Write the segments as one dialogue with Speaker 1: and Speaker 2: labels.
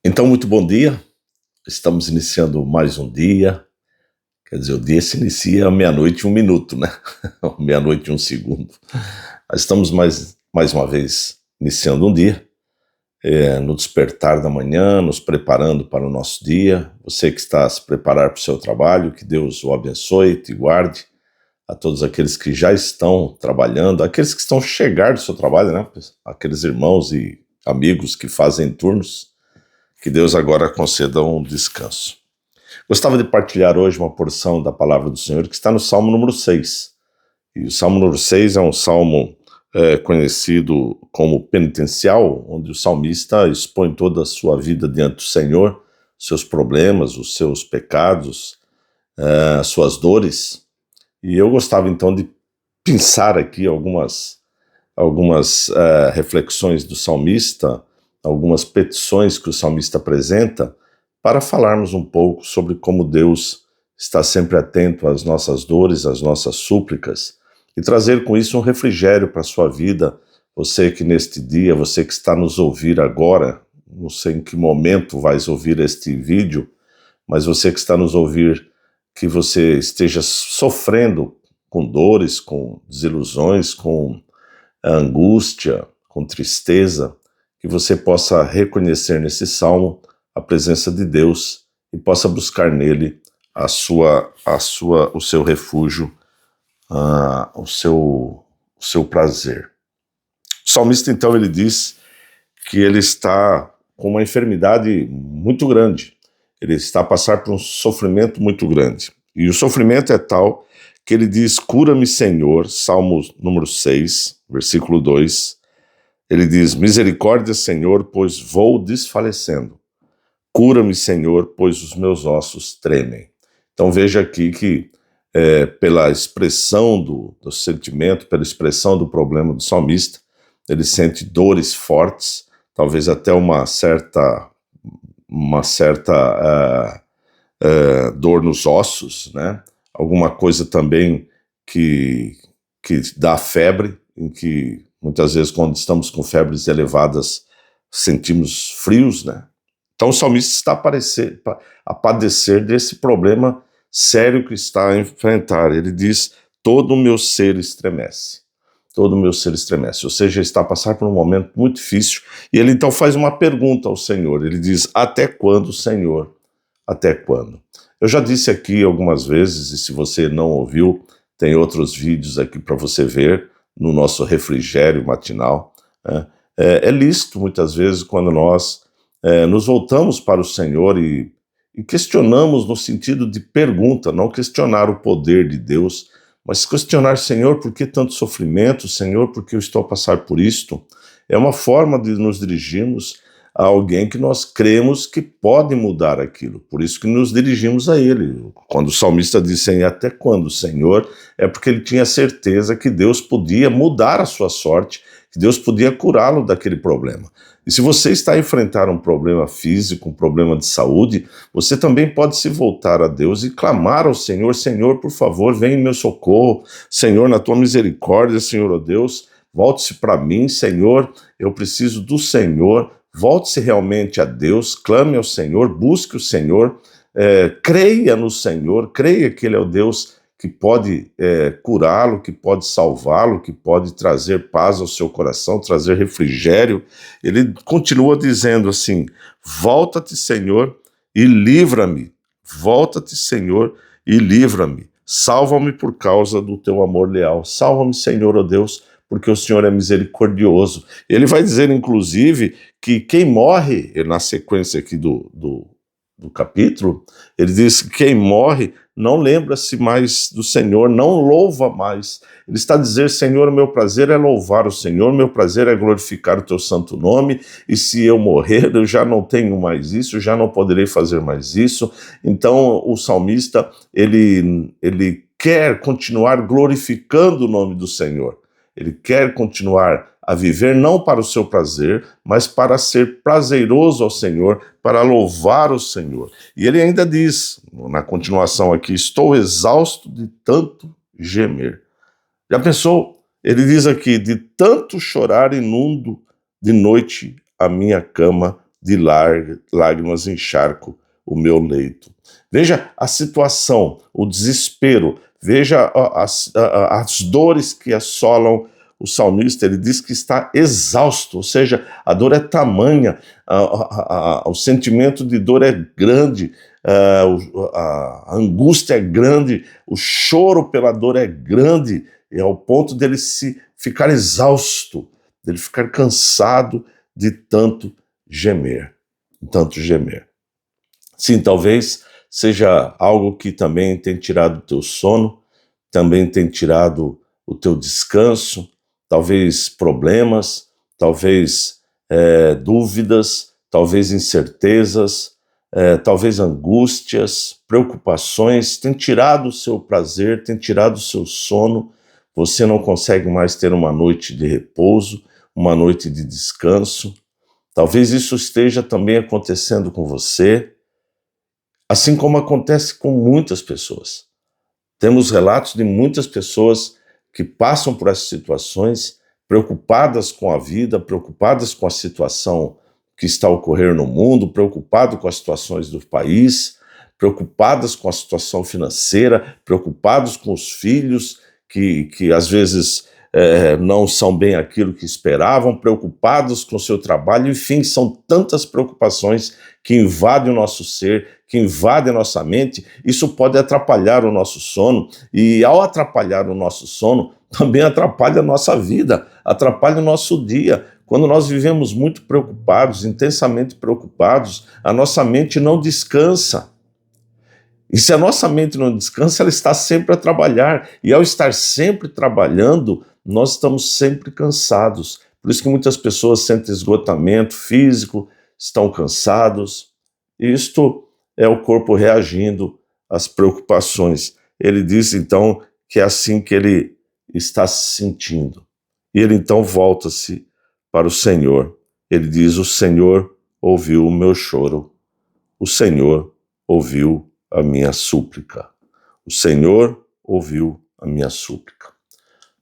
Speaker 1: Então, muito bom dia. Estamos iniciando mais um dia. Quer dizer, o dia se inicia à meia-noite e um minuto, né? Meia-noite e um segundo. Mas estamos mais uma vez iniciando um dia, no despertar da manhã, nos preparando para o nosso dia. Você que está a se preparar para o seu trabalho, que Deus o abençoe, te guarde. A todos aqueles que já estão trabalhando, aqueles que estão a chegar do seu trabalho, né? Aqueles irmãos e amigos que fazem turnos. Que Deus agora conceda um descanso. Gostava de partilhar hoje uma porção da palavra do Senhor que está no Salmo número 6. E o Salmo número 6 é um salmo conhecido como penitencial, onde o salmista expõe toda a sua vida diante do Senhor, seus problemas, os seus pecados, as suas dores. E eu gostava então de pensar aqui algumas reflexões do salmista, algumas petições que o salmista apresenta, para falarmos um pouco sobre como Deus está sempre atento às nossas dores, às nossas súplicas, e trazer com isso um refrigério para a sua vida. Você que neste dia, você que está nos ouvir agora, não sei em que momento vais ouvir este vídeo, mas você que está nos ouvir, que você esteja sofrendo com dores, com desilusões, com angústia, com tristeza, que você possa reconhecer nesse salmo a presença de Deus e possa buscar nele o seu refúgio, o seu prazer. O salmista então ele diz que ele está com uma enfermidade muito grande, ele está a passar por um sofrimento muito grande, e o sofrimento é tal que ele diz: cura-me, Senhor, Salmo número 6, versículo 2, ele diz: misericórdia, Senhor, pois vou desfalecendo. Cura-me, Senhor, pois os meus ossos tremem. Então veja aqui que pela expressão do sentimento, pela expressão do problema do salmista, ele sente dores fortes, talvez até uma certa dor nos ossos, né? Alguma coisa também que dá febre, em que muitas vezes quando estamos com febres elevadas sentimos frios, né? Então o salmista está a padecer desse problema sério que está a enfrentar. Ele diz: todo o meu ser estremece. Todo o meu ser estremece. Ou seja, está a passar por um momento muito difícil. E ele então faz uma pergunta ao Senhor. Ele diz: até quando, Senhor? Até quando? Eu já disse aqui algumas vezes, e se você não ouviu, tem outros vídeos aqui para você ver no nosso refrigério matinal. Né? É lícito muitas vezes quando nós nos voltamos para o Senhor e questionamos no sentido de pergunta, não questionar o poder de Deus, mas questionar: Senhor, por que tanto sofrimento? Senhor, por que eu estou a passar por isto? É uma forma de nos dirigirmos a alguém que nós cremos que pode mudar aquilo, por isso que nos dirigimos a Ele. Quando o salmista disse: até quando, Senhor? É porque ele tinha certeza que Deus podia mudar a sua sorte, que Deus podia curá-lo daquele problema. E se você está a enfrentar um problema físico, um problema de saúde, você também pode se voltar a Deus e clamar ao Senhor: Senhor, por favor, vem em meu socorro. Senhor, na tua misericórdia, Senhor, ó Deus, volte-se para mim, Senhor, eu preciso do Senhor. Volte-se realmente a Deus, clame ao Senhor, busque o Senhor, creia no Senhor, creia que Ele é o Deus que pode curá-lo, que pode salvá-lo, que pode trazer paz ao seu coração, trazer refrigério. Ele continua dizendo assim: volta-te, Senhor, e livra-me. Volta-te, Senhor, e livra-me. Salva-me por causa do teu amor leal. Salva-me, Senhor, ó Deus, porque o Senhor é misericordioso. Ele vai dizer, inclusive, que quem morre, na sequência aqui do capítulo, ele diz que quem morre não lembra-se mais do Senhor, não louva mais. Ele está a dizer: Senhor, meu prazer é louvar o Senhor, meu prazer é glorificar o teu santo nome, e se eu morrer, eu já não tenho mais isso, já não poderei fazer mais isso. Então o salmista, ele quer continuar glorificando o nome do Senhor. Ele quer continuar a viver não para o seu prazer, mas para ser prazeroso ao Senhor, para louvar o Senhor. E ele ainda diz, na continuação aqui: estou exausto de tanto gemer. Já pensou? Ele diz aqui: de tanto chorar inundo de noite a minha cama de lágrimas encharco o meu leito. Veja a situação, o desespero, veja as dores que assolam o salmista. Ele diz que está exausto, ou seja, a dor é tamanha, o sentimento de dor é grande, a angústia é grande, o choro pela dor é grande, e ao ponto dele ficar exausto, dele ficar cansado de tanto gemer, tanto gemer. Sim, talvez seja algo que também tem tirado o teu sono, também tem tirado o teu descanso, talvez problemas, talvez dúvidas, talvez incertezas, talvez angústias, preocupações, tem tirado o seu prazer, tem tirado o seu sono. Você não consegue mais ter uma noite de repouso, uma noite de descanso. Talvez isso esteja também acontecendo com você, assim como acontece com muitas pessoas. Temos relatos de muitas pessoas que passam por essas situações, preocupadas com a vida, preocupadas com a situação que está ocorrendo no mundo, preocupadas com as situações do país, preocupadas com a situação financeira, preocupados com os filhos que às vezes não são bem aquilo que esperavam, preocupados com o seu trabalho, enfim, são tantas preocupações que invadem o nosso ser, que invadem a nossa mente. Isso pode atrapalhar o nosso sono, e ao atrapalhar o nosso sono, também atrapalha a nossa vida, atrapalha o nosso dia. Quando nós vivemos muito preocupados, intensamente preocupados, a nossa mente não descansa. E se a nossa mente não descansa, ela está sempre a trabalhar. E ao estar sempre trabalhando, nós estamos sempre cansados. Por isso que muitas pessoas sentem esgotamento físico, estão cansados. Isto é o corpo reagindo às preocupações. Ele diz então que é assim que ele está se sentindo. E ele então volta-se para o Senhor. Ele diz: o Senhor ouviu o meu choro. O Senhor ouviu a minha súplica. O Senhor ouviu a minha súplica.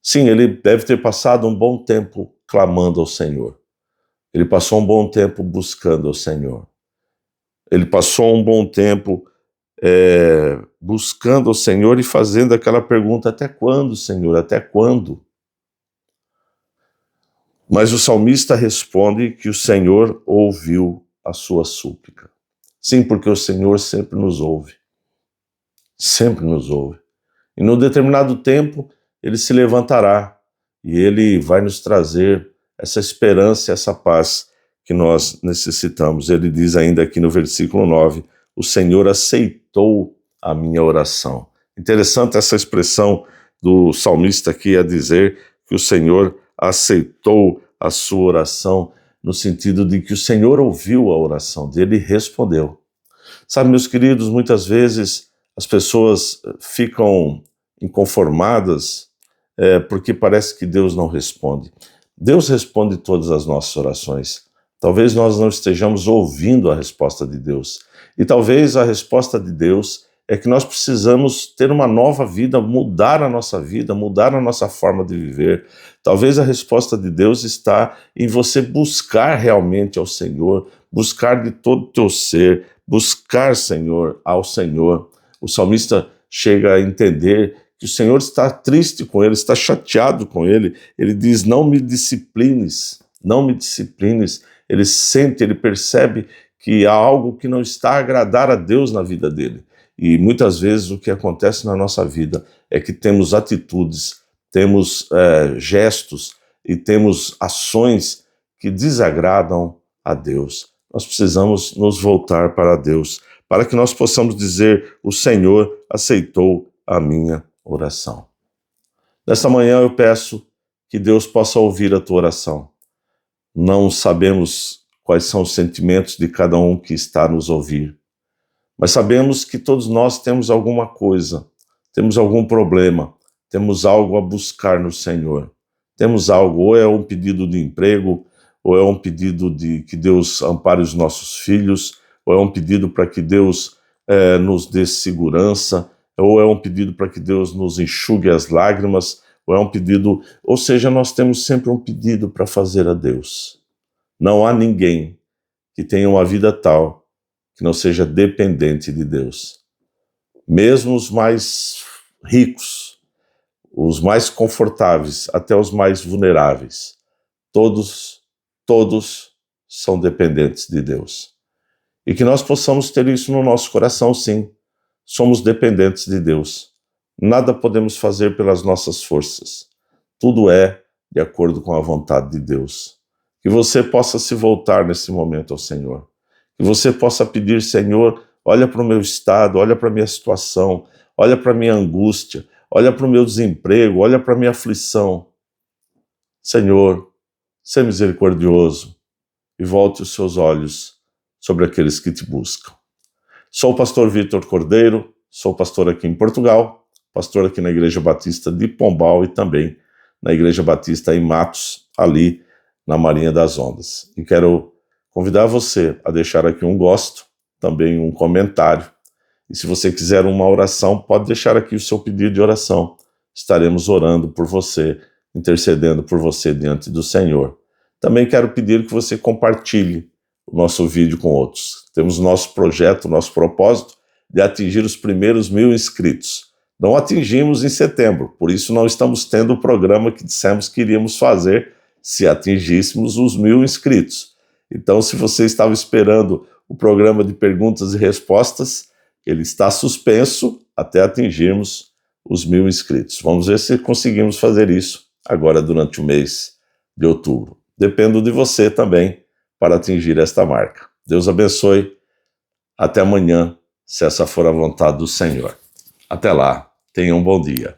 Speaker 1: Sim, ele deve ter passado um bom tempo clamando ao Senhor. Ele passou um bom tempo buscando ao Senhor. Ele passou um bom tempo buscando ao Senhor e fazendo aquela pergunta: até quando, Senhor? Até quando? Mas o salmista responde que o Senhor ouviu a sua súplica. Sim, porque o Senhor sempre nos ouve. Sempre nos ouve. E num determinado tempo, ele se levantará e ele vai nos trazer essa esperança, essa paz que nós necessitamos. Ele diz ainda aqui no versículo 9, o Senhor aceitou a minha oração. Interessante essa expressão do salmista aqui a dizer que o Senhor aceitou a sua oração, no sentido de que o Senhor ouviu a oração dele e respondeu. Sabe, meus queridos, muitas vezes as pessoas ficam inconformadas porque parece que Deus não responde. Deus responde todas as nossas orações. Talvez nós não estejamos ouvindo a resposta de Deus. E talvez a resposta de Deus é que nós precisamos ter uma nova vida, mudar a nossa vida, mudar a nossa forma de viver. Talvez a resposta de Deus está em você buscar realmente ao Senhor, buscar de todo o teu ser, buscar, Senhor, ao Senhor. O salmista chega a entender que o Senhor está triste com ele, está chateado com ele. Ele diz: não me disciplines, não me disciplines. Ele sente, ele percebe que há algo que não está a agradar a Deus na vida dele. E muitas vezes o que acontece na nossa vida é que temos atitudes, temos gestos e temos ações que desagradam a Deus. Nós precisamos nos voltar para Deus, para que nós possamos dizer: o Senhor aceitou a minha oração. Nesta manhã eu peço que Deus possa ouvir a tua oração. Não sabemos quais são os sentimentos de cada um que está a nos ouvir, mas sabemos que todos nós temos alguma coisa, temos algum problema, temos algo a buscar no Senhor. Temos algo, ou é um pedido de emprego, ou é um pedido de que Deus ampare os nossos filhos, ou é um pedido para que Deus nos dê segurança, ou é um pedido para que Deus nos enxugue as lágrimas, ou é um pedido, ou seja, nós temos sempre um pedido para fazer a Deus. Não há ninguém que tenha uma vida tal que não seja dependente de Deus. Mesmo os mais ricos, os mais confortáveis, até os mais vulneráveis, todos são dependentes de Deus. E que nós possamos ter isso no nosso coração, sim. Somos dependentes de Deus. Nada podemos fazer pelas nossas forças. Tudo é de acordo com a vontade de Deus. Que você possa se voltar nesse momento ao Senhor. Que você possa pedir, Senhor, olha para o meu estado, olha para a minha situação, olha para a minha angústia, olha para o meu desemprego, olha para a minha aflição. Senhor, seja misericordioso e volte os seus olhos sobre aqueles que te buscam. Sou o pastor Vitor Cordeiro, sou pastor aqui em Portugal, pastor aqui na Igreja Batista de Pombal e também na Igreja Batista em Matos, ali na Marinha das Ondas. E quero convidar você a deixar aqui um gosto, também um comentário. E se você quiser uma oração, pode deixar aqui o seu pedido de oração. Estaremos orando por você, intercedendo por você diante do Senhor. Também quero pedir que você compartilhe o nosso vídeo com outros. Temos nosso projeto, nosso propósito de atingir os primeiros 1000 inscritos. Não atingimos em setembro, por isso não estamos tendo o programa que dissemos que iríamos fazer se atingíssemos os 1000 inscritos. Então, se você estava esperando o programa de perguntas e respostas, ele está suspenso até atingirmos os 1000 inscritos. Vamos ver se conseguimos fazer isso agora durante o mês de outubro. Dependo de você também para atingir esta marca. Deus abençoe. Até amanhã, se essa for a vontade do Senhor. Até lá, tenha um bom dia.